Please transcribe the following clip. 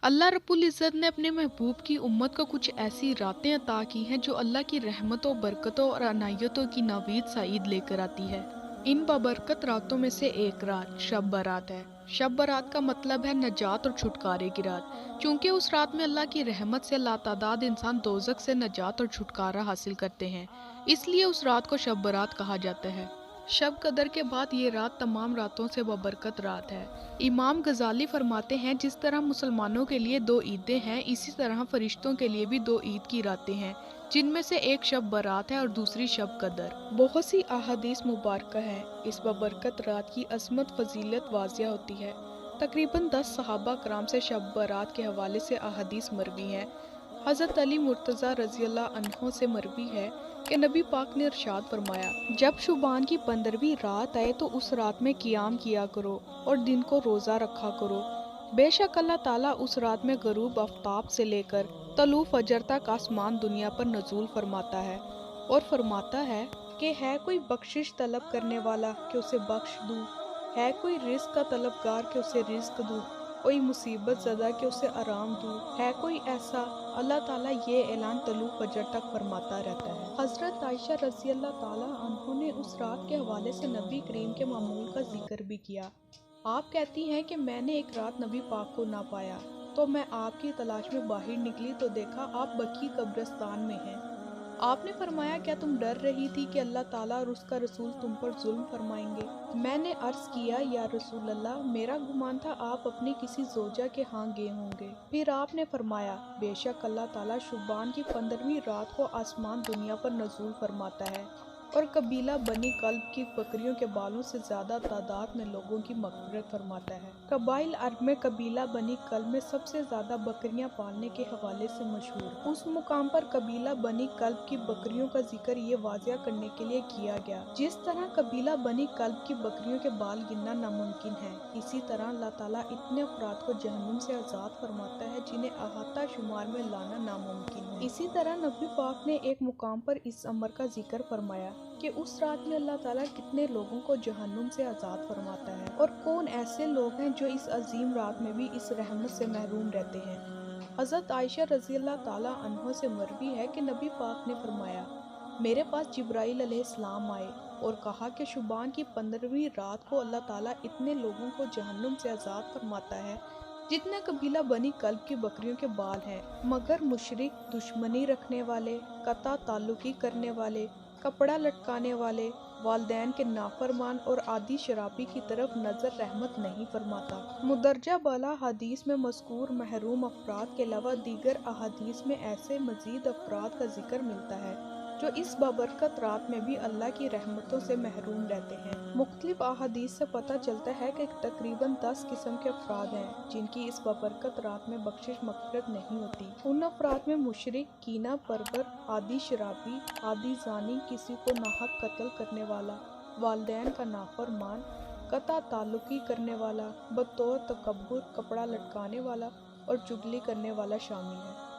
اللہ رب العزت نے اپنے محبوب کی امت کو کچھ ایسی راتیں عطا کی ہیں جو اللہ کی رحمتوں، برکتوں اور عنایتوں کی نوید سعید لے کر آتی ہے۔ ان بابرکت راتوں میں سے ایک رات شب برات ہے۔ شب برات کا مطلب ہے نجات اور چھٹکارے کی رات، چونکہ اس رات میں اللہ کی رحمت سے لاتعداد انسان دوزخ سے نجات اور چھٹکارا حاصل کرتے ہیں، اس لیے اس رات کو شب برات کہا جاتا ہے۔ شب قدر کے بعد یہ رات تمام راتوں سے بابرکت رات ہے۔ امام غزالی فرماتے ہیں جس طرح مسلمانوں کے لیے دو عیدیں ہیں، اسی طرح فرشتوں کے لیے بھی دو عید کی راتیں ہیں، جن میں سے ایک شب برات ہے اور دوسری شب قدر۔ بہت سی احادیث مبارکہ ہیں۔ اس بابرکت رات کی عظمت فضیلت واضح ہوتی ہے۔ تقریباً 10 صحابہ کرام سے شب برات کے حوالے سے احادیث مروی ہیں۔ حضرت علی مرتضیٰ رضی اللہ عنہ سے مروی ہے کہ نبی پاک نے ارشاد فرمایا، جب شعبان کی 15ویں رات آئے تو اس رات میں قیام کیا کرو اور دن کو روزہ رکھا کرو۔ بے شک اللہ تعالیٰ اس رات میں غروب آفتاب سے لے کر طلوع فجر تک آسمان دنیا پر نزول فرماتا ہے اور فرماتا ہے کہ ہے کوئی بخشش طلب کرنے والا کہ اسے بخش دوں، ہے کوئی رزق کا طلبگار کہ اسے رزق دوں، کوئی مصیبت زدہ کہ اسے آرام دوں، ہے کوئی ایسا؟ اللہ تعالیٰ یہ اعلان طلوع فجر تک فرماتا رہتا ہے۔ حضرت عائشہ رضی اللہ تعالیٰ عنہ نے اس رات کے حوالے سے نبی کریم کے معمول کا ذکر بھی کیا۔ آپ کہتی ہیں کہ میں نے ایک رات نبی پاک کو نہ پایا، تو میں آپ کی تلاش میں باہر نکلی تو دیکھا آپ بقیع قبرستان میں ہیں۔ آپ نے فرمایا کیا تم ڈر رہی تھی کہ اللہ تعالیٰ اور اس کا رسول تم پر ظلم فرمائیں گے؟ میں نے عرض کیا یا رسول اللہ، میرا گمان تھا آپ اپنی کسی زوجہ کے ہاں گئے ہوں گے۔ پھر آپ نے فرمایا بے شک اللہ تعالیٰ شعبان کی 15ویں رات کو آسمان دنیا پر نزول فرماتا ہے اور قبیلہ بنی کلب کی بکریوں کے بالوں سے زیادہ تعداد میں لوگوں کی مغفرت فرماتا ہے۔ قبائل عرب میں قبیلہ بنی کلب میں سب سے زیادہ بکریاں پالنے کے حوالے سے مشہور۔ اس مقام پر قبیلہ بنی کلب کی بکریوں کا ذکر یہ واضح کرنے کے لیے کیا گیا جس طرح قبیلہ بنی کلب کی بکریوں کے بال گننا ناممکن ہے، اسی طرح اللہ تعالیٰ اتنے افراد کو جہنم سے آزاد فرماتا ہے جنہیں احاطہ شمار میں لانا ناممکن ہے۔ اسی طرح نبی پاک نے ایک مقام پر اس امر کا ذکر فرمایا کہ اس رات میں اللہ تعالیٰ کتنے لوگوں کو جہنم سے آزاد فرماتا ہے اور کون ایسے لوگ ہیں جو اس عظیم رات میں بھی اس رحمت سے محروم رہتے ہیں۔ حضرت عائشہ رضی اللہ تعالیٰ عنہ سے مروی ہے کہ نبی پاک نے فرمایا، میرے پاس جبرائیل علیہ السلام آئے اور کہا کہ شعبان کی 15ویں رات کو اللہ تعالیٰ اتنے لوگوں کو جہنم سے آزاد فرماتا ہے جتنے قبیلہ بنی کلب کی بکریوں کے بال ہیں، مگر مشرک، دشمنی رکھنے والے، قطع تعلقی کرنے والے، کپڑا لٹکانے والے، والدین کے نافرمان اور عادی شرابی کی طرف نظر رحمت نہیں فرماتا۔ مندرجہ بالا حدیث میں مذکور محروم افراد کے علاوہ دیگر احادیث میں ایسے مزید افراد کا ذکر ملتا ہے جو اس بابرکت رات میں بھی اللہ کی رحمتوں سے محروم رہتے ہیں۔ مختلف احادیث سے پتہ چلتا ہے کہ تقریباً 10 قسم کے افراد ہیں جن کی اس بابرکت رات میں بخشش مغفرت نہیں ہوتی۔ ان افراد میں مشرک، کینہ پرور، عادی شرابی، عادی زانی، کسی کو ناحق قتل کرنے والا، والدین کا نافرمان، قطع تعلقی کرنے والا، بطور تکبر کپڑا لٹکانے والا اور چغلی کرنے والا شامل ہے۔